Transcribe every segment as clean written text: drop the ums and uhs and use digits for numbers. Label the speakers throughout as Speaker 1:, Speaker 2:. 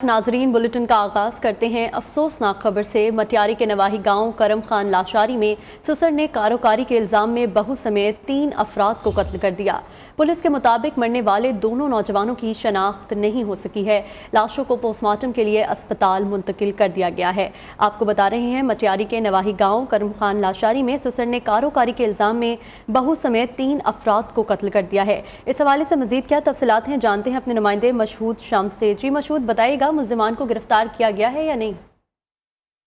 Speaker 1: नाजरीन, बुलेटिन का आगाज करते हैं अफसोसनाक खबर से। मटियारी के नवाही गांव करम खान लाशारी में सुसर ने कारोकारी के इल्जाम में बहू समेत 3 अफराद को कत्ल कर दिया। पुलिस के मुताबिक मरने वाले दोनों नौजवानों की शनाख्त नहीं हो सकी है। लाशों को पोस्टमार्टम के लिए अस्पताल मुंतकिल कर दिया गया है। आपको बता रहे हैं, मटियारी के नवाही गांव करम खान लाशारी में सुसर ने कारोकारी के इल्जाम में बहू समेत 3 अफराद को कत्ल कर दिया है। इस हवाले से मजीद क्या तफसीलात हैं, जानते हैं अपने नुमाइंदे मशहूद शाम से। जी मशहूद, बताइएगा मुल्जिमान को गिरफ्तार किया गया है या नहीं?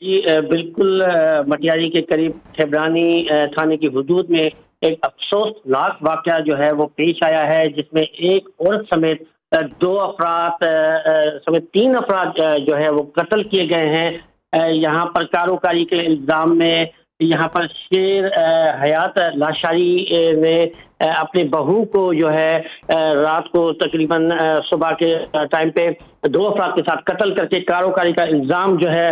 Speaker 2: जी बिल्कुल, मटियारी के करीब ठेबरानी थाने की हुदूद में एक अफसोसनाक वाक़या जो है वो पेश आया है, जिसमें एक औरत समेत 2 अफराद समेत 3 अफराद जो है वो कत्ल किए गए हैं। यहाँ पर कारोकारी के इल्ज़ाम में यहाँ पर शेर हयात लाशारी ने अपनी बहू को जो है रात को तकरीबन सुबह के टाइम पे 2 अफराद के साथ कत्ल करके कारोकारी का इल्ज़ाम जो है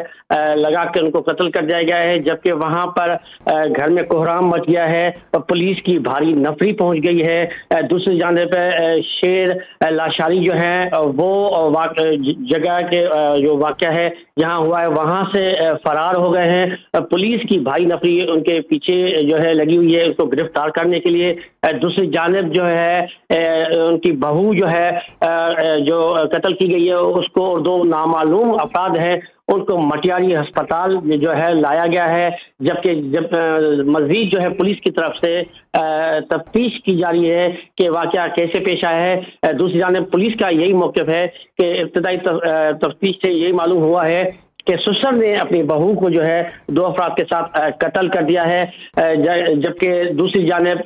Speaker 2: लगा के उनको कत्ल कर दिया गया है। जबकि वहाँ पर घर में कोहराम मच गया है और पुलिस की भारी नफरी पहुँच गई है। दूसरी जानिब पे शेर लाशारी जो है वो जगह के जो वाक़या है जहाँ हुआ है वहाँ से फरार हो गए हैं। पुलिस की भारी नफरी उनके पीछे जो है लगी हुई है उसको गिरफ्तार करने के लिए। दूसरी जानिब जो है उनकी बहू जो है जो कत्ल की गई है उसको और 2 नामालूम अफराद हैं उनको मटियारी अस्पताल जो है लाया गया है। जबकि मज़ीद जो है पुलिस की तरफ से तफ्तीश की जा रही है कि वाक़या कैसे पेश आया है। दूसरी जानिब पुलिस का यही मौक़िफ़ है कि इब्तदाई तफ्तीश से यही मालूम हुआ है कि सुसर ने अपनी बहू को जो है 2 अफराद के साथ कत्ल कर दिया है। जबकि दूसरी जानिब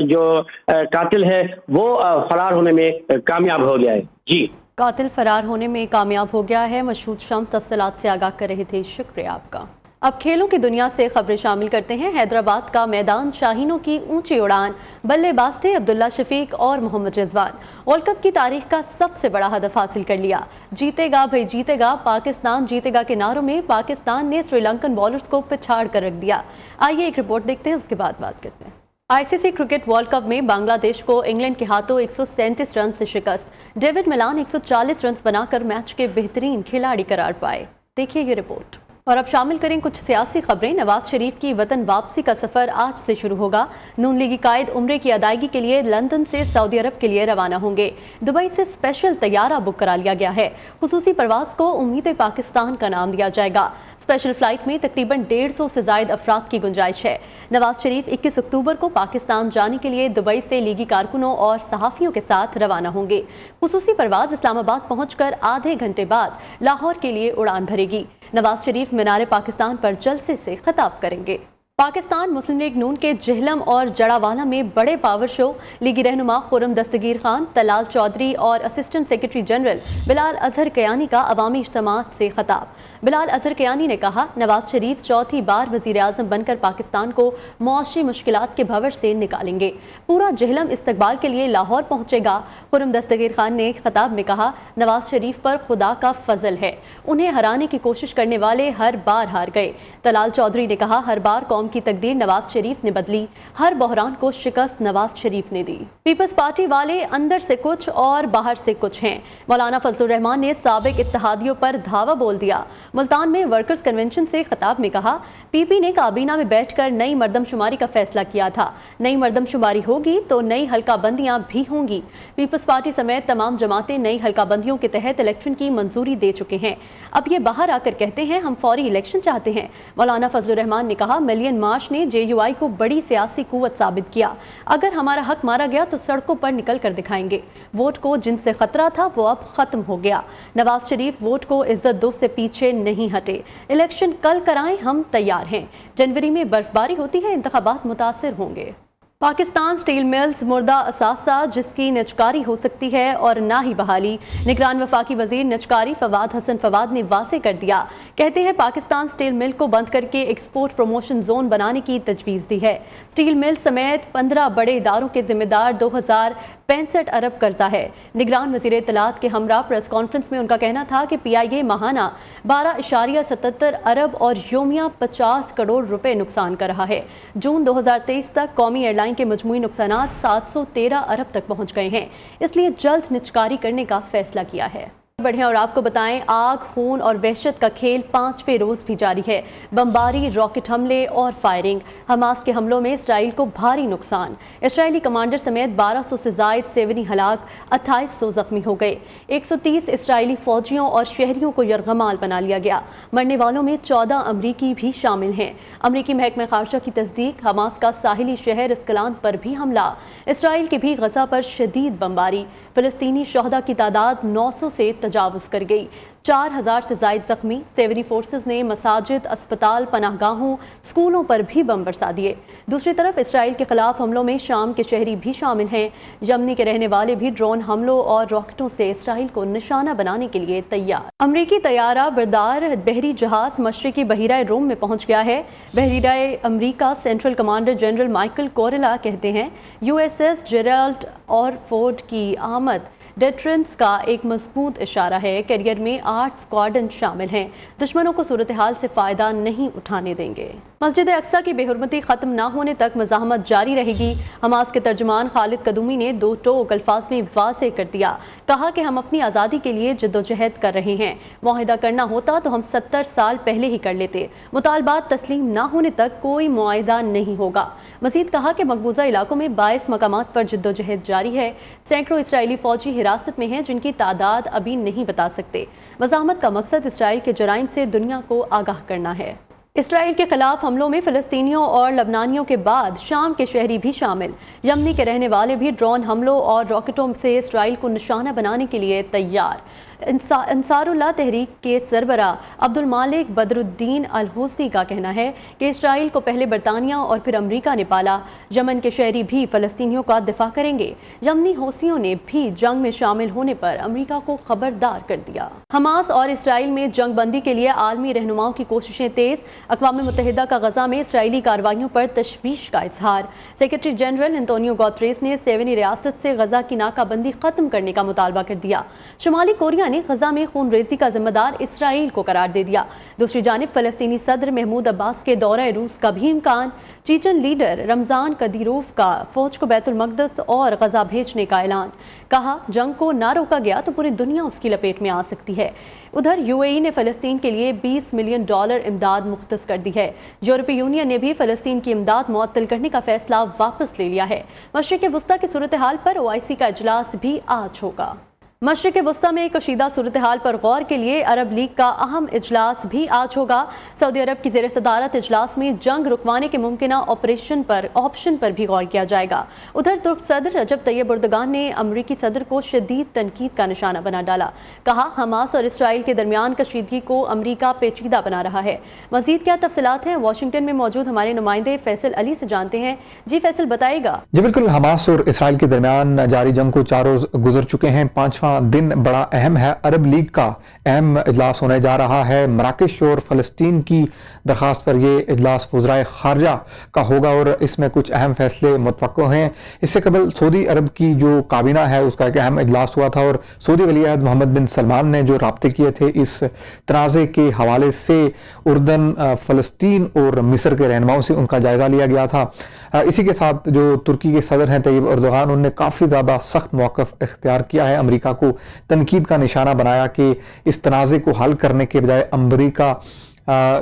Speaker 2: जो कातिल है वो फरार होने में कामयाब हो गया है। जी,
Speaker 1: कातिल फरार होने में कामयाब हो गया है। मशहूद शम्स तफसीलात से आगाह कर रहे थे, शुक्रिया आपका। अब खेलों की दुनिया से खबरें शामिल करते हैं। हैदराबाद का मैदान शाहीनों की ऊंची उड़ान, बल्लेबाज थे अब्दुल्ला शफीक और मोहम्मद रिजवान। वर्ल्ड कप की तारीख का सबसे बड़ा हदफ हासिल कर लिया। जीतेगा भाई जीतेगा, पाकिस्तान जीतेगा के नारों में पाकिस्तान ने श्रीलंकन बॉलर्स को पिछाड़ कर रख दिया। आइए एक रिपोर्ट देखते हैं, उसके बाद बात करते हैं। आईसीसी क्रिकेट वर्ल्ड कप में बांग्लादेश को इंग्लैंड के हाथों 137 रन से शिकस्त। डेविड मिलान 140 रन बनाकर मैच के बेहतरीन खिलाड़ी करार पाए। देखिए ये रिपोर्ट। और अब शामिल करें कुछ सियासी खबरें। नवाज शरीफ की वतन वापसी का सफर आज से शुरू होगा। नून लीगी कायद उम्रे की अदायगी के लिए लंदन से सऊदी अरब के लिए रवाना होंगे। दुबई से स्पेशल तैयारा बुक करा लिया गया है। खुसूसी परवाज को उम्मीद पाकिस्तान का नाम दिया जाएगा। स्पेशल फ्लाइट में तकरीबन 150 से ज्यादा अफराद की गुंजाइश है। नवाज शरीफ 21 अक्टूबर को पाकिस्तान जाने के लिए दुबई से लीगी कारकुनों और सहाफियों के साथ रवाना होंगे। खुसूसी परवाज इस्लामाबाद पहुंचकर आधे घंटे बाद लाहौर के लिए उड़ान भरेगी। नवाज शरीफ मीनार पाकिस्तान पर जलसे से खिताब करेंगे। पाकिस्तान मुस्लिम लीग नून के जहलम और जड़ावाला में बड़े पावर शो। लीगी रहनुमा खुर्रम दस्तगीर खान, तलाल चौधरी और assistant secretary general Bilal Azhar Kayani का अवामी इज्तिमा से खिताब। बिलाल अजहर कयानी ने कहा, नवाज शरीफ चौथी बार वजीर आजम बनकर पाकिस्तान को मुआशी मुश्किलात के भंवर से निकालेंगे। पूरा जहलम इस्तकबाल के लिए लाहौर पहुंचेगा। खुर्रम दस्तगीर खान ने खिताब में कहा, नवाज शरीफ पर खुदा का फजल है, उन्हें हराने की कोशिश करने वाले हर बार हार गए। तलाल चौधरी ने कहा, हर बार कौम की तकदीर नवाज शरीफ ने बदली, हर बहरान को शिकस्त नवाज शरीफ ने दी। पीपल्स पार्टी वाले अंदर से कुछ और बाहर से कुछ हैं। मौलाना फजलुर रहमान ने साबिक इत्तेहादियों पर धावा बोल दिया। मुल्तान में वर्कर्स कन्वेंशन से खिताब में कहा, पीपी ने काबीना में बैठकर नई मर्दमशुमारी का फैसला किया था। नई मर्दमशुमारी होगी तो नई हल्का बंदियां भी होंगी। पीपल्स पार्टी समेत तमाम जमातें नई हल्का बंदियों के तहत इलेक्शन की मंजूरी दे चुके हैं। अब ये बाहर आकर कहते हैं हम फौरी इलेक्शन चाहते हैं। मौलाना फजलुर रहमान ने कहा, मिलियन मार्च ने जेयूआई को बड़ी सियासी कुव्वत साबित किया। अगर हमारा हक मारा गया तो सड़कों पर निकल कर दिखाएंगे। वोट को जिनसे खतरा था वो अब खत्म हो गया। नवाज शरीफ वोट को इज्जत दो से पीछे नहीं हटे। इलेक्शन कल कराएं, हम तैयार हैं। जनवरी में बर्फबारी होती है, इंतखाबात मुतासिर होंगे। पाकिस्तान स्टील मिल्स मुर्दा असासा जिसकी निजकारी हो सकती है और ना ही बहाली। निगरान वफाकी वजीर निजकारी फवाद हसन फवाद ने वाज़े कर दिया। कहते हैं पाकिस्तान स्टील मिल को बंद करके एक्सपोर्ट प्रमोशन जोन बनाने की तजवीज़ दी है। स्टील मिल समेत 15 बड़े इदारों के जिम्मेदार 2065 अरब कर्जा है। निगरान वजीर इत्तलात के हमरा प्रेस कॉन्फ्रेंस में उनका कहना था कि PIA माहाना 12.77 अरब और योमिया 50 करोड़ रुपए नुकसान कर रहा है। जून 2023 तक कौमी एयरलाइन के मजमूई नुकसानात 713 अरब तक पहुंच गए हैं। इसलिए जल्द निजकारी करने का फैसला किया है। बढ़ें और आपको बताएं, आग, खून और वहशत का खेल 5वें रोज भी जारी है। बमबारी, रॉकेट हमले और फायरिंग। हमास के हमलों में इसराइल को भारी नुकसान। इसराइली कमांडर समेत 1200 से जायद सेवनी हलाक, 2800 जख्मी हो गए। 130 इसराइली फौजियों और शहरियों को यरगमाल बना लिया गया। मरने वालों में 14 अमरीकी भी शामिल हैं। अमरीकी महकमा खारजा की तस्दीक, हमास का साहिली शहर इस्कलान पर भी हमला। इसराइल की भी गजा पर शदीद बमबारी। फिलिस्तीनी शहदा की तादाद 900 से तजावुज कर गई। 4000 से जायद जख्मी। सेवरी फोर्सेस ने मसाजिद, अस्पताल, पनाहगाहों, स्कूलों पर भी बम बरसा दिए। दूसरी तरफ इसराइल के खिलाफ हमलों में शाम के शहरी भी शामिल हैं। यमनी के रहने वाले भी ड्रोन हमलों और रॉकेटों से इसराइल को निशाना बनाने के लिए तैयार। अमरीकी तैयारा बरदार बहरी जहाज मशरकी बहिरा रोम में पहुंच गया है। बहरीरा अमरीका सेंट्रल कमांडर जनरल माइकल कोरेला कहते हैं, यूएसएस जेराल्ड और फोर्ड की आमद डेटरेंस का एक मजबूत इशारा है। कैरियर में 8 स्क्वाड्रन शामिल हैं। दुश्मनों को सूरत हाल से फ़ायदा नहीं उठाने देंगे। मस्जिद अक्सा की बेहुरमती ख़त्म ना होने तक मज़ाहमत जारी रहेगी। हमास के तर्जुमान खालिद कदूमी ने दो टोक अल्फाज में वाज़ेह कर दिया। कहा कि हम अपनी आज़ादी के लिए जद्दोजहद कर रहे हैं। मुआहिदा करना होता तो हम 70 साल पहले ही कर लेते। मुतालबात तस्लीम ना होने तक कोई मुआहिदा नहीं होगा। मज़ीद कहा कि मकबूजा इलाकों में 22 मकामात पर जद्दोजहद जारी है। सैकड़ों इसराइली फौजी हिरासत में हैं, जिनकी तादाद अभी नहीं बता सकते। मज़ाहमत का मकसद इसराइल के जराइम से दुनिया को आगाह करना है। इसराइल के खिलाफ हमलों में फ़लस्तीनियों और लबनानियों के बाद शाम के शहरी भी शामिल। यमनी के रहने वाले भी ड्रोन हमलों और रॉकेटों से इसराइल को निशाना बनाने के लिए तैयार। अंसारुल्लाह तहरीक के सरबरा अब्दुल मालिक बदरुद्दीन अल हूसी का कहना है कि इसराइल को पहले बरतानिया और फिर अमेरिका ने पाला। यमन के शहरी भी फ़लस्तीनियों का दिफा करेंगे। यमनी हौसियों ने भी जंग में शामिल होने पर अमेरिका को खबरदार कर दिया। हमास और इसराइल में जंग बंदी के लिए आलमी रहनुमाओं की कोशिशें तेज। अक़वाम मुत्तहिदा का गजा में इसराइली कार्रवाइयों पर तशवीश का इजहार। सेक्रेटरी जनरल एंटोनियो गुतेरेस ने सेवनी रियासत से गजा की नाकाबंदी खत्म करने का मुतालबा कर दिया। शुमाली कोरिया ने गजा में खून रेजी का जिम्मेदार इसराइल को करार दे दिया। दूसरी जानिब फ़लस्तीनी सदर महमूद अब्बास के दौरे रूस का भी इम्कान। चीचन लीडर रमजान कदीरोव का फौज को बैतुल मक़दस और गजा भेजने का ऐलान। कहा, जंग को ना रोका गया तो पूरी दुनिया उसकी लपेट में आ सकती है। उधर यूएई ने फ़लस्तीन के लिए $20 मिलियन इमदाद मुख्तस कर दी है। यूरोपीय यूनियन ने भी फ़लस्तीन की इमदाद मुअत्तल करने का फैसला वापस ले लिया है। मशरिक़ वुस्ता की सूरत हाल पर ओआईसी का इजलास भी आज होगा। मशरिक़ वुस्ता में कशीदा सूरत हाल पर गौर के लिए अरब लीग का अहम इजलास भी आज होगा। सऊदी अरब की ज़ेर सदारत इजलास में जंग रुकवाने के मुमकिन ऑपशन पर भी गौर किया जाएगा। उधर तुर्क सदर रजब तैयब एर्दोगान ने अमरीकी सदर को शदीद तनकीद का निशाना बना डाला। कहा, हमास और इसराइल के दरमियान कशीदगी को अमरीका पेचीदा बना रहा है। मज़ीद क्या तफसीलात हैं, वाशिंगटन में मौजूद हमारे नुमाइंदे फैसल अली से जानते हैं। जी फैसल, बताइएगा।
Speaker 3: जी बिल्कुल, हमास और इसराइल के दरमियान जारी जंग को 4 रोज गुजर चुके हैं। 5वां दिन बड़ा अहम है। अरब लीग का अहम इजलास होने जा रहा है। मराकश और फ़लस्तीन की दरख्वास्त पर यह इजलास वज़राए खारजा का होगा और इसमें कुछ अहम फैसले मुतवक्को हैं। इससे कबल सऊदी अरब की जो काबीना है उसका एक अहम इजलास हुआ था और सऊदी वली-ए-अहद मोहम्मद बिन सलमान ने जो राब्ते किए थे इस तनाज़े के हवाले से उर्दन, फ़लस्तीन और मिस्र के रहनुमाओं से उनका जायज़ा लिया गया था। इसी के साथ जो तुर्की के सदर हैं तैयब एर्दोगान, उन्होंने काफ़ी ज़्यादा सख्त मौक़िफ़ इख्तियार किया है। अमरीका को तनकीद का निशाना बनाया कि इस तनाज़े को हल करने के बजाय अमरीका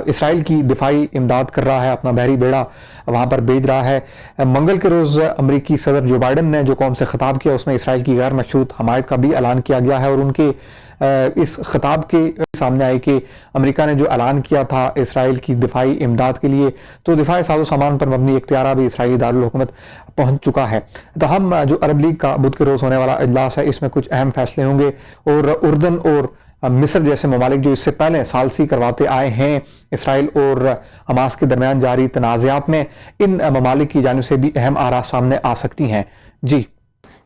Speaker 3: इसराइल की दिफाई इमदाद कर रहा है, अपना बहरी बेड़ा वहाँ पर भेज रहा है। मंगल के रोज़ अमरीकी सदर जो बाइडन ने जो कौम से खिताब किया उसमें इसराइल की गैर मशरूत हमायत का भी ऐलान किया गया है और उनके इस खिताब के सामने आए कि अमेरिका ने जो ऐलान किया था इसराइल की दिफाई इमदाद के लिए, तो दिफाई साजो सामान पर मबनी इख्तियारा भी इसराइली दारुल हुकूमत पहुंच चुका है। तो हम जो अरब लीग का बुध के रोज़ होने वाला इजलास है इसमें कुछ अहम फैसले होंगे और उर्दन और मिस्र जैसे ममालिक जो इससे पहले सालसी करवाते आए हैं इसराइल और हमास के दरमियान जारी तनाज़ात में, इन ममालिक की जानिब से भी अहम आरा सामने आ सकती हैं। जी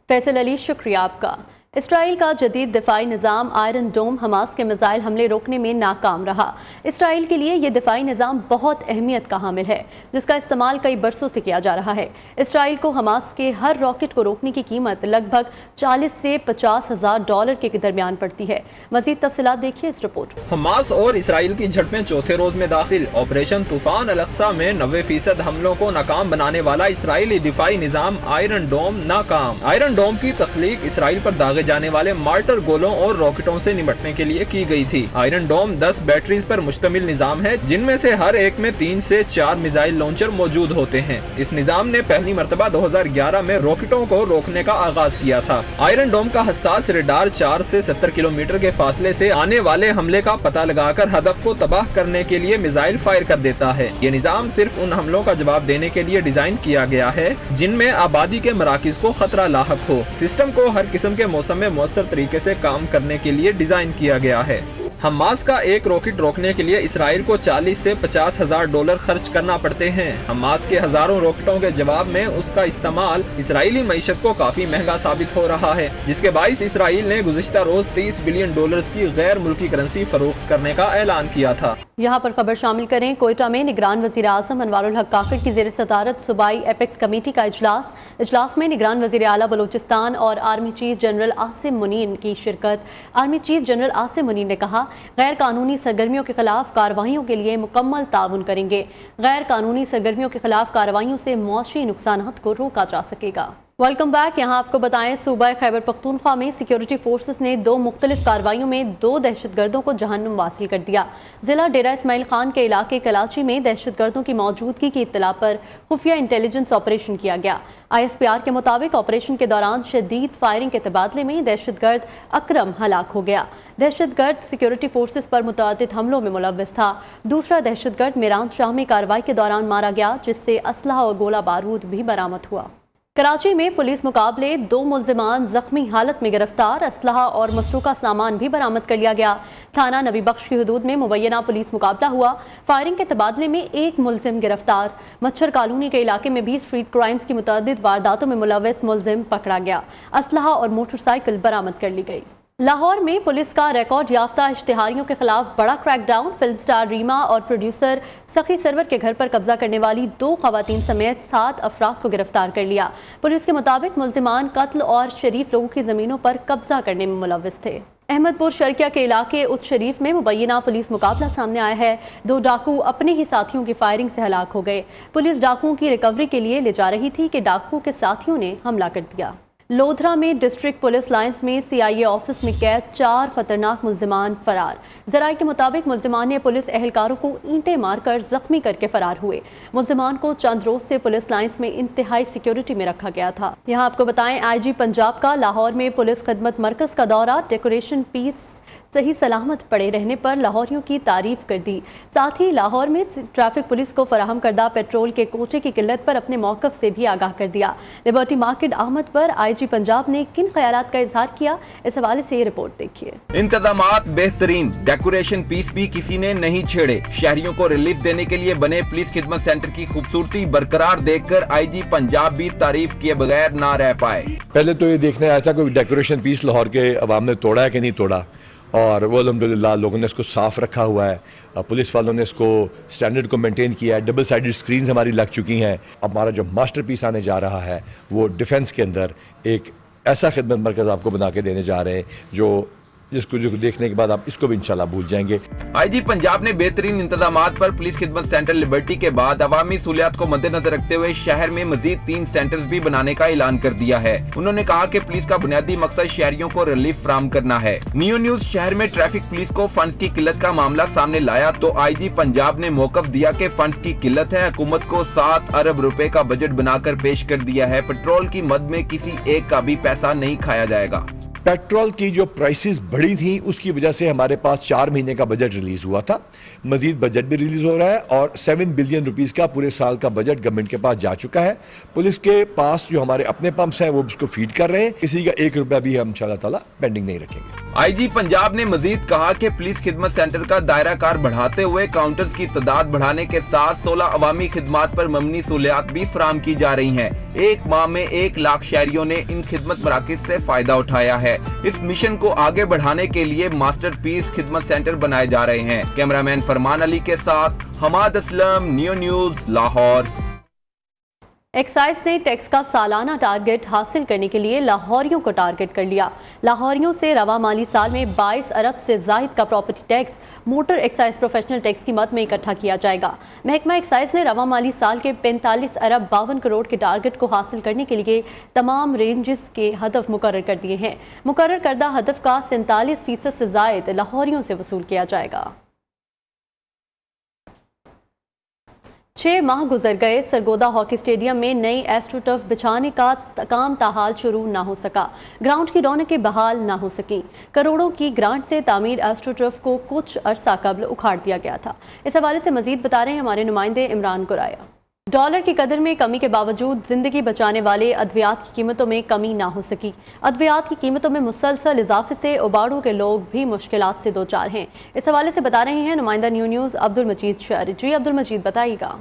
Speaker 1: फैसल अली, शुक्रिया आपका। इसराइल का जदीद दिफाई निज़ाम आयरन डोम हमास के मिसाइल हमले रोकने में नाकाम रहा। इसराइल के लिए यह दिफाई निज़ाम बहुत अहमियत का हामिल है जिसका इस्तेमाल कई बरसों से किया जा रहा है। इसराइल को हमास के हर रॉकेट को रोकने की कीमत लगभग 40 से 50 हज़ार डॉलर के दरमियान पड़ती है। मज़ीद तफसीलात देखिए इस रिपोर्ट।
Speaker 4: हमास और इसराइल की झड़पें चौथे रोज में दाखिल। ऑपरेशन तूफान अल-अक्सा में 90% हमलों को नाकाम बनाने वाला इसराइली दिफाई निज़ाम आयरन डोम नाकाम। आयरन डोम की तख्लीक इसराइल पर दाग जाने वाले मार्टर गोलों और रॉकेटों से निपटने के लिए की गई थी। आयरन डोम 10 बैटरीज पर मुश्तमिल निजाम है, जिनमें से हर एक में 3 से 4 मिसाइल लॉन्चर मौजूद होते हैं। इस निजाम ने पहली मर्तबा 2011 में रॉकेटों को रोकने का आगाज किया था। आयरन डोम का हसास रेडार 4 से 70 किलोमीटर के फासले से आने वाले हमले का पता लगाकर हदफ को तबाह करने के लिए मिसाइल फायर कर देता है। ये निजाम सिर्फ उन हमलों का जवाब देने के लिए डिजाइन किया गया है जिनमें आबादी के मराकिज को खतरा लाहक हो। सिस्टम को हर किस्म के मौसम में मौसर तरीके से काम करने के लिए डिजाइन किया गया है। हमास का एक रॉकेट रोकने के लिए इसराइल को 40 से 50 हजार डॉलर खर्च करना पड़ते हैं। हमास के हजारों रॉकेटों के जवाब में उसका इस्तेमाल इसराइली मईशत को काफी महंगा साबित हो रहा है, जिसके बाइस इसराइल ने गुज़िश्ता रोज 30 बिलियन डॉलर्स की गैर मुल्की करेंसी फरोख्त करने का ऐलान किया था।
Speaker 1: यहाँ पर खबर शामिल करें। कोयटा में निगरान वज़ीर आज़म अनवारुल हक काकड़ की ज़ेर सदारत सूबाई एपेक्स कमेटी का इजलास में निगरान वज़ीर आला बलूचिस्तान और army chief general Asim Munir की शिरकत। Army chief general Asim Munir ने कहा, गैर कानूनी सरगर्मियों के खिलाफ कार्रवाइयों के लिए मुकम्मल ताउन करेंगे। गैर कानूनी सरगर्मियों के खिलाफ कार्रवाइयों से मौशी नुकसानात को रोका जा सकेगा। Welcome back. यहाँ आपको बताएं, सूबा खैबर पख्तूनख्वा में सिक्योरिटी फोर्सेस ने 2 मुख्तलिफ कार्रवाइयों में 2 दहशतगर्दों को जहन्नुम वासिल कर दिया। जिला डेरा इस्माइल खान के इलाके कराची में दहशतगर्दों की मौजूदगी की इत्तला पर खुफिया इंटेलिजेंस ऑपरेशन किया गया। ISPR के मुताबिक ऑपरेशन के दौरान शदीद फायरिंग के तबादले में दहशतगर्द अकरम हलाक हो गया। दहशतगर्द सिक्योरिटी फोर्सेस पर मुतअद्दिद हमलों में मुलव्वस था। दूसरा दहशतगर्द मीरान शाह में कार्रवाई के दौरान मारा गया, जिससे असलहा और गोला बारूद भी बरामद हुआ। कराची में पुलिस मुकाबले 2 मुल्जिमान जख्मी हालत में गिरफ्तार। असलहा और मसरूका सामान भी बरामद कर लिया गया। थाना नबी बख्श की हदूद में मुबैना पुलिस मुकाबला हुआ। फायरिंग के तबादले में 1 मुल्जिम गिरफ्तार। मच्छर कॉलोनी के इलाके में भी स्ट्रीट क्राइम्स की मुतअद्दिद वारदातों में मुलव्वस मुल्जिम पकड़ा गया। असलहा और मोटरसाइकिल बरामद कर ली गई। लाहौर में पुलिस का रिकॉर्ड याफ्ता इश्तिहारियों के खिलाफ बड़ा क्रैकडाउन। फिल्म स्टार रीमा और प्रोड्यूसर सखी सरवर के घर पर कब्जा करने वाली 2 खवातीन समेत 7 अफराद को गिरफ्तार कर लिया। पुलिस के मुताबिक मुल्जिमान कत्ल और शरीफ लोगों की जमीनों पर कब्जा करने में मुलव्वस थे। अहमदपुर शर्किया के इलाके उच्च शरीफ में मुबैना पुलिस मुकाबला सामने आया है। 2 डाकू अपने ही साथियों की फायरिंग से हलाक हो गए। पुलिस डाकुओं की रिकवरी के लिए ले जा रही थी कि डाकुओं के साथियों ने हमला कर दिया। लोधरा में डिस्ट्रिक्ट पुलिस लाइंस में CIA ऑफिस में कैद 4 खतरनाक मुल्जिमान फरार। जराये के मुताबिक मुल्जिमान ने पुलिस एहलकारों को ईंटें मारकर जख्मी करके फरार हुए। मुल्जिमान को चंद रोज से पुलिस लाइंस में इंतहाई सिक्योरिटी में रखा गया था। यहाँ आपको बताएं, IG पंजाब का लाहौर में पुलिस खिदमत मरकज का दौरा। डेकोरेशन पीस सही सलामत पड़े रहने पर लाहौरियों की तारीफ कर दी। साथ ही लाहौर में ट्रैफिक पुलिस को फराहम करदा पेट्रोल के कोटे की किल्लत पर अपने मौक़िफ़ से भी आगाह कर दिया। लिबर्टी मार्केट आमद पर IG पंजाब ने किन ख्यालात का इजहार किया, इस हवाले से ये रिपोर्ट देखिए।
Speaker 5: इंतजामात बेहतरीन, डेकोरेशन पीस भी किसी ने नहीं छेड़े। शहरियों को रिलीफ देने के लिए बने पुलिस खिदमत सेंटर की खूबसूरती बरकरार देखकर IG पंजाब भी तारीफ किए बगैर ना रह पाए।
Speaker 6: पहले तो ये देखने आया था कोई डेकोरेशन पीस लाहौर के अवाम ने तोड़ा है कि नहीं तोड़ा, और वो अल्हम्दुलिल्लाह लोगों ने इसको साफ़ रखा हुआ है। पुलिस वालों ने इसको स्टैंडर्ड को मेंटेन किया है। डबल साइडेड स्क्रीन्स हमारी लग चुकी हैं। अब हमारा जो मास्टर पीस आने जा रहा है वो डिफेंस के अंदर एक ऐसा खिदमत मरकज़ आपको बना के देने जा रहे हैं जो देखने के बाद आप इसको भी इंशाल्लाह भूल जाएंगे।
Speaker 5: IG पंजाब ने बेहतरीन इंतजामात पर पुलिस खिदमत सेंटर लिबर्टी के बाद अवामी सहूलियात को मद्देनजर रखते हुए शहर में मजीद 3 सेंटर्स भी बनाने का ऐलान कर दिया है। उन्होंने कहा कि पुलिस का बुनियादी मकसद शहरियों को रिलीफ फराहम करना है। नियो न्यूज शहर में ट्रैफिक पुलिस को फंड्स की किल्लत का मामला सामने लाया तो IG पंजाब ने मौक़िफ़ दिया कि फंड्स की किल्लत है। हुकूमत को 7 अरब रुपए का बजट बनाकर पेश कर दिया है। पेट्रोल की मद में किसी एक का भी पैसा नहीं खाया जाएगा।
Speaker 6: पेट्रोल की जो प्राइसेस बढ़ी थी उसकी वजह से हमारे पास 4 महीने का बजट रिलीज हुआ था। मजीद बजट भी रिलीज हो रहा है और 7 बिलियन रुपीस का पूरे साल का बजट गवर्नमेंट के पास जा चुका है। पुलिस के पास जो हमारे अपने पंप्स हैं वो उसको फीड कर रहे हैं। किसी का 1 रुपया भी हम इंशाअल्लाह ताला पेंडिंग नहीं रखेंगे।
Speaker 5: IG पंजाब ने मजीद कहा कि पुलिस खिदमत सेंटर का दायरा कार बढ़ाते हुए काउंटर्स की तादाद बढ़ाने के साथ 16 अवामी खिदमात पर मबनी सहूलियात भी फराहम की जा रही हैं। 1 माह में 1 लाख शहरियों ने इन खिदमत मराकिज से फायदा उठाया है। इस मिशन को आगे बढ़ाने के लिए मास्टर पीस खिदमत सेंटर बनाए जा रहे हैं। कैमरामैन फरमान अली के साथ Hammad Aslam, neo news, Lahore.
Speaker 1: Excise ने टैक्स का सालाना टारगेट हासिल करने के लिए लाहौरियों को टारगेट कर लिया। लाहौरियों से रवा माली साल में 22 अरब से जायद का property tax motor excise professional tax की मद में इकट्ठा किया जाएगा। महकमा एक्साइज ने रवा माली साल के 45 अरब 52 करोड़ के टारगेट को हासिल करने के लिए तमाम रेंजेस के हदफ मुकर्रर कर दिए हैं। मुकर्रर करदा हदफ का 47% से जायद लाहौरियों से वसूल किया जाएगा। 6 माह गुजर गए, सरगोदा हॉकी स्टेडियम में नई एस्ट्रोटर्फ बिछाने का काम ताहाल शुरू ना हो सका। ग्राउंड की रौनकें बहाल ना हो सकी। करोड़ों की ग्रांट से तामीर एस्ट्रोटर्फ को कुछ अरसा कबल उखाड़ दिया गया था। इस हवाले से मजीद बता रहे हैं हमारे नुमाइंदे इमरान कुराया। डॉलर की कदर में कमी के बावजूद जिंदगी बचाने वाले अद्वियात की कीमतों में कमी ना हो सकी। अद्वियात की कीमतों में मुसलसल इजाफे से उबाड़ों के लोग भी मुश्किलात से दो चार हैं। इस हवाले से बता रहे हैं नुमाइंदा न्यूज़ अब्दुल मजीद शहरी। जी अब्दुल मजीद बताइएगा।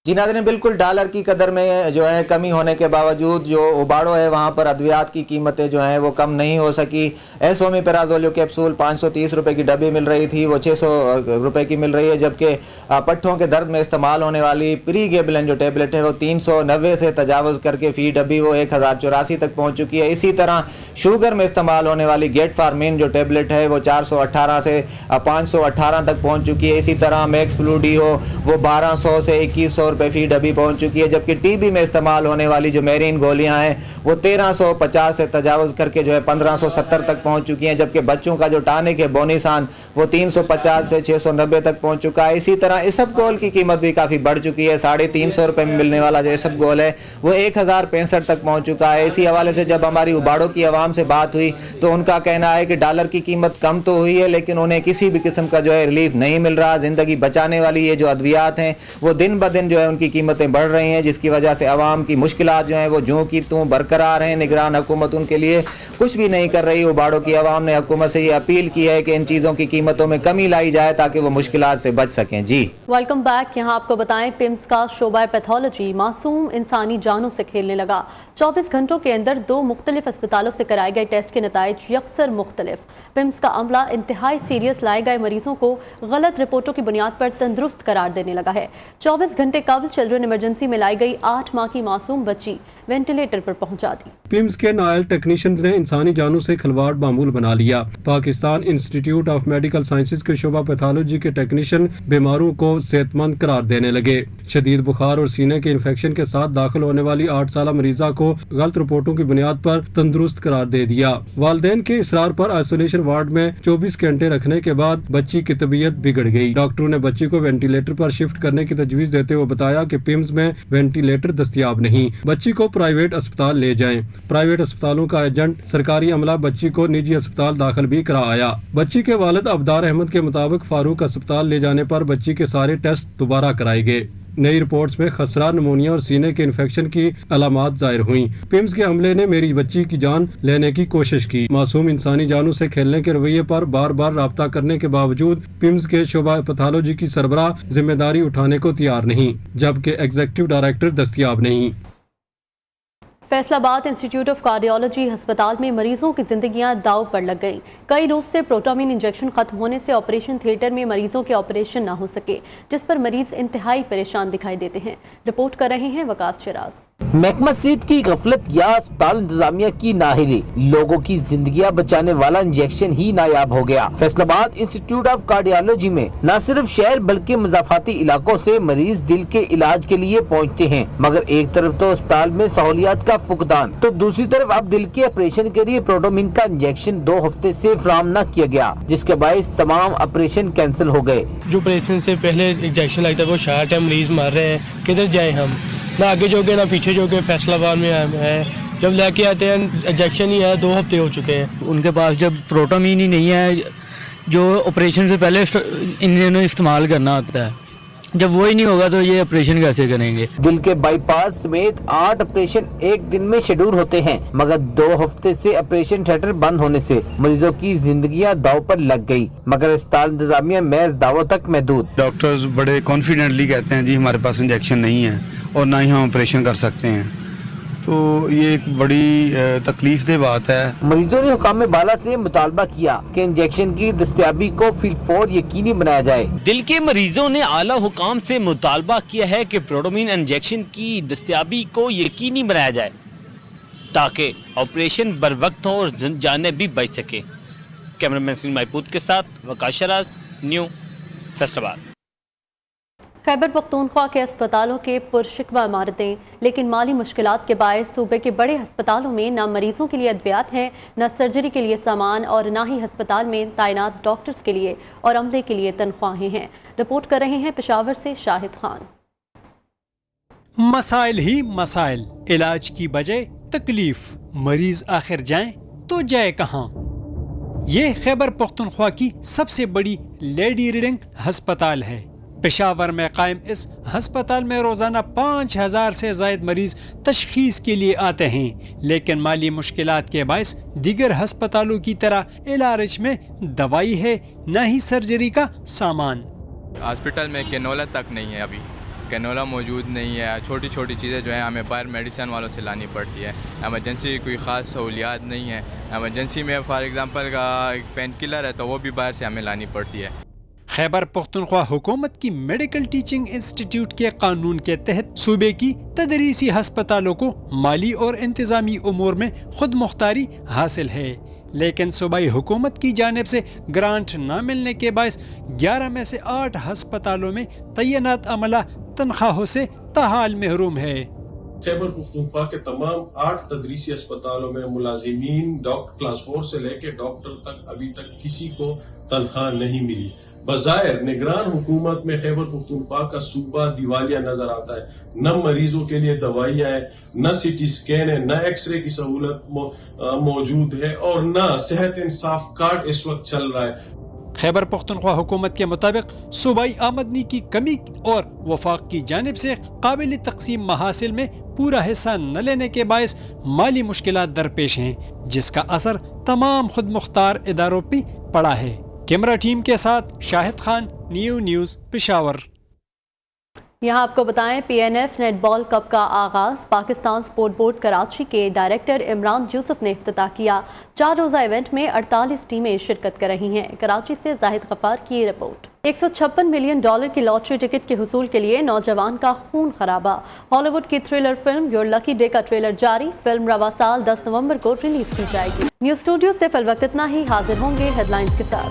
Speaker 7: जी नाज़रीन, बिल्कुल डॉलर की कदर में जो है कमी होने के बावजूद जो उबाड़ो है वहाँ पर अद्वियात की कीमतें जो हैं वो कम नहीं हो सकी। एसोमेपेराज़ोल कैप्सूल 530 रुपए की डब्बी मिल रही थी, वो 600 रुपए की मिल रही है, जबकि पट्ठों के दर्द में इस्तेमाल होने वाली प्रीगेबलिन जो टेबलेट है वो 390 से तजावज़ करके फ़ी डब्बी वो 1084 तक पहुँच चुकी है। इसी तरह शुगर में इस्तेमाल होने वाली गेट फार्मिन जो टेबलेट है वो 418 से 518 तक पहुँच चुकी है। इसी तरह मैक्स फ्लूडी हो वो 1200 से 2100 रुपए फी डब्बी पहुंच चुकी है, जबकि टीबी में इस्तेमाल होने वाली जो मेरीन गोलियां हैं वो 1350 से तजावज़ करके जो है 1570 तक पहुंच चुकी हैं, जबकि बच्चों का जो टानिक है बोनीसान वो 350 से 690 तक पहुंच चुका है। इसी तरह इसबगोल की कीमत भी काफ़ी बढ़ चुकी है। 350 रुपये में मिलने वाला जो इसबगोल है वो 1065 तक पहुँच चुका है। इसी हवाले से जब हमारी उबाड़ों की आवाम से बात हुई तो उनका कहना है कि डॉलर की कीमत कम तो हुई है लेकिन उन्हें किसी भी किस्म का जो है रिलीफ नहीं मिल रहा। ज़िंदगी बचाने वाली ये जो अद्वियात हैं वो दिन ब दिन जो है उनकी कीमतें बढ़ रही हैं, जिसकी वजह से आवाम की मुश्किलात जो हैं वो ज्यों की त्यों बरकरार हैं। निगरान हुकूमत उनके लिए कुछ भी नहीं कर रही। उबाड़ों की आवाम ने हुकूमत से ये अपील की है कि इन चीज़ों की कीमतों में कमी लाई जाए ताकि वो मुश्किलात से बच सकें। जी
Speaker 1: वेलकम बैक। यहाँ आपको बताएं पिम्स का शोबा पैथोलॉजी मासूम इंसानी जानों से खेलने लगा। 24 घंटों के अंदर 2 मुख्तलिफ अस्पतालों से कराए गए टेस्ट के नताइज यकसर मुख्तलिफ। पिम्स का अमला इंतहाई सीरियस लाए गए मरीजों को गलत रिपोर्टों की बुनियाद पर तंदुरुस्त करार देने लगा है। 24 घंटे कबल चिल्ड्रन इमरजेंसी में लाई गई 8 माह की मासूम बच्ची वेंटिलेटर पर पहुंचा दी।
Speaker 8: पिम्स के नायल टेक्नीशियंस ने इंसानी जानों से खिलवाड़ मामूल बना लिया। Pakistan institute of medical sciences के शोबा पैथोलॉजी के टेक्नीशियन बीमारों को सेहतमंद करार देने लगे। शदीद बुखार और सीने के इन्फेक्शन के साथ दाखिल होने वाली 8 साल मरीजा को गलत रिपोर्टों की बुनियाद पर तंदुरुस्त करार दे दिया। वालिदैन के इसरार पर आइसोलेशन वार्ड में 24 घंटे रखने के बाद बच्ची की तबीयत बिगड़ गई। डॉक्टरों ने बच्ची को वेंटिलेटर पर शिफ्ट करने की तजवीज देते हुए बताया कि पिम्स में वेंटिलेटर दस्तयाब नहीं, बच्ची को प्राइवेट अस्पताल ले जाएं। प्राइवेट अस्पतालों का एजेंट सरकारी अमला बच्ची को निजी अस्पताल दाखिल भी करा आया। बच्ची के वालिद अब्दार अहमद के मुताबिक फारूक अस्पताल ले जाने पर बच्ची के सारे टेस्ट दोबारा कराए गए। नई रिपोर्ट्स में खसरा, निमोनिया और सीने के इन्फेक्शन की अलामात जाहिर हुई। पिम्स के अमले ने मेरी बच्ची की जान लेने की कोशिश की। मासूम इंसानी जानों से खेलने के रवैये पर बार बार राब्ता करने के बावजूद पिम्स के शोबा पैथोलॉजी की सरबराह जिम्मेदारी उठाने को तैयार नहीं, जबकि एग्जीक्यूटिव डायरेक्टर दस्तयाब नहीं।
Speaker 1: फैसलाबाद इंस्टीट्यूट ऑफ कार्डियोलॉजी अस्पताल में मरीजों की जिंदगियां दांव पर लग गईं। कई रोज से प्रोटामिन इंजेक्शन खत्म होने से ऑपरेशन थिएटर में मरीजों के ऑपरेशन ना हो सके, जिस पर मरीज इंतहाई परेशान दिखाई देते हैं। रिपोर्ट कर रहे हैं वकास चिराज।
Speaker 9: महकमा सेहत की गफलत या अस्पताल इंतजामिया की नाहिली, लोगों की जिंदगियां बचाने वाला इंजेक्शन ही नायाब हो गया। फैसलाबाद इंस्टीट्यूट ऑफ कार्डियोलॉजी में न सिर्फ शहर बल्कि मुजाफाती इलाकों से मरीज दिल के इलाज के लिए पहुंचते हैं, मगर एक तरफ तो अस्पताल में सहूलियात का फुकदान तो दूसरी तरफ अब दिल के ऑपरेशन के लिए प्रोटामिन का इंजेक्शन 2 हफ्ते से फराहम न किया गया, जिसके बायस तमाम ऑपरेशन कैंसिल हो गए।
Speaker 10: जो ऑपरेशन से पहले इंजेक्शन लगता है वो शार्ट है, मरीज मर रहे हैं, किधर जाए हम, ना आगे जोगे ना पीछे जोगे। फैसलाबाद में है, जब लेके आते हैं इंजेक्शन ही है, 2 हफ्ते हो चुके हैं।
Speaker 11: उनके पास जब प्रोटामिन ही नहीं है जो ऑपरेशन से पहले इन्हें इस्तेमाल करना होता है, जब वो ही नहीं होगा तो ये ऑपरेशन कैसे करेंगे।
Speaker 9: दिल के बाईपास समेत 8 ऑपरेशन एक दिन में शेड्यूल होते हैं, मगर 2 हफ्ते से ऑपरेशन थिएटर बंद होने से मरीजों की जिंदगियां दांव पर लग गई, मगर अस्पताल इंतजामिया महज दावों तक महदूद।
Speaker 12: डॉक्टर्स बड़े कॉन्फिडेंटली कहते हैं जी हमारे पास इंजेक्शन नहीं है और ना ही हम ऑपरेशन कर सकते हैं, तो ये एक बड़ी तकलीफदेह बात है।
Speaker 9: मरीजों ने हुकाम बाला से मुतालबा किया कि इंजेक्शन की दस्तयाबी को फिलफौर यकीनी बनाया जाए।
Speaker 13: दिल के मरीजों ने आला हुकाम से मुतालबा किया है कि प्रोटामिन इंजेक्शन की दस्तयाबी को यकीनी बनाया जाए ताकि ऑपरेशन बर वक्त हो और जानें भी बच सके। कैमरामैन सिंह महपूत के साथ वकास शराज, न्यू फैसलाबाद।
Speaker 1: खैबर पख्तूनख्वा के अस्पतालों के पुरशिकवा इमारतें, लेकिन माली मुश्किलात के बायस सूबे के बड़े अस्पतालों में न मरीजों के लिए अद्वियात हैं, न सर्जरी के लिए सामान और न ही अस्पताल में तैनात डॉक्टर्स के लिए और अमले के लिए तनख्वाहें हैं। रिपोर्ट कर रहे हैं पेशावर से शाहिद खान।
Speaker 14: मसाइल ही मसाइल, इलाज की बजाय तकलीफ, मरीज आखिर जाएं तो जाए कहाँ। ये खैबर पख्तूनख्वा की सबसे बड़ी लेडी रीडिंग हस्पताल है। पेशावर में कायम इस हस्पताल में रोजाना 5000 से ज़ायद मरीज तशखीस के लिए आते हैं, लेकिन माली मुश्किलात के बायस दीगर हस्पतालों की तरह इलाज में दवाई है न ही सर्जरी का सामान।
Speaker 15: हॉस्पिटल में कैनोला तक नहीं है, अभी कैनोला मौजूद नहीं है। छोटी छोटी चीज़ें जो हैं हमें बाहर मेडिसिन वालों से लानी पड़ती है। एमरजेंसी की कोई ख़ास सहूलियात नहीं है। एमरजेंसी में फॉर एग्ज़ाम्पल का एक पेन किलर है तो वो भी बाहर से हमें लानी पड़ती है।
Speaker 14: खैबर पख्तूनख्वा हुकूमत की मेडिकल टीचिंग इंस्टीट्यूट के कानून के तहत सूबे की तदरीसी हस्पतालों को माली और इंतजामी उमूर में खुद मुख्तारी हासिल है, लेकिन सूबाई हुकूमत की जानिब से ग्रांट न मिलने के बायस 11 में से 8 हस्पतालों में तैनात अमला तनख्वाहों से ताहाल महरूम है।
Speaker 16: खैबर पख्तूनख्वा के तमाम 8 तदरीसी अस्पतालों में मुलाजिमीन डॉक्टर क्लास 4 से लेकर डॉक्टर तक अभी तक किसी को तनख्वाह नहीं मिली। बज़ाहिर निगरान हुकूमत में खैबर पख्तूनख्वा का सूबा दिवालिया नजर आता है। न मरीजों के लिए दवाइयाँ हैं, न सीटी स्कैन है, न एक्सरे की सहूलत मौजूद है और न सेहत इंसाफ कार्ड इस वक्त चल रहा है।
Speaker 14: खैबर पख्तूनख्वा हुकूमत के मुताबिक सूबाई आमदनी की कमी और वफाक की जानिब से काबिल तकसीम महासिल में पूरा हिस्सा न लेने के बायस माली मुश्किलात दरपेश हैं, जिसका असर तमाम खुद मुख्तार इदारों पर पड़ा है। कैमरा टीम के साथ शाहिद खान, न्यूज़ पेशावर।
Speaker 1: यहाँ आपको बताएं, PNF नेटबॉल कप का आगाज़ पाकिस्तान स्पोर्ट बोर्ड कराची के डायरेक्टर इमरान यूसुफ ने इफ्तिताह किया। 4 रोज़ा इवेंट में 48 टीमें शिरकत कर रही हैं। कराची से जाहिद गफ्फार की रिपोर्ट। $156 मिलियन की लॉटरी टिकट के हुसूल के लिए नौजवान का खून खराबा। हॉलीवुड की thriller film your lucky day का ट्रेलर जारी। फिल्म रवा साल 10 नवंबर को रिलीज की जाएगी। न्यूज़ स्टूडियो से फिल वक्त इतना ही। हाजिर होंगे हेडलाइंस के साथ।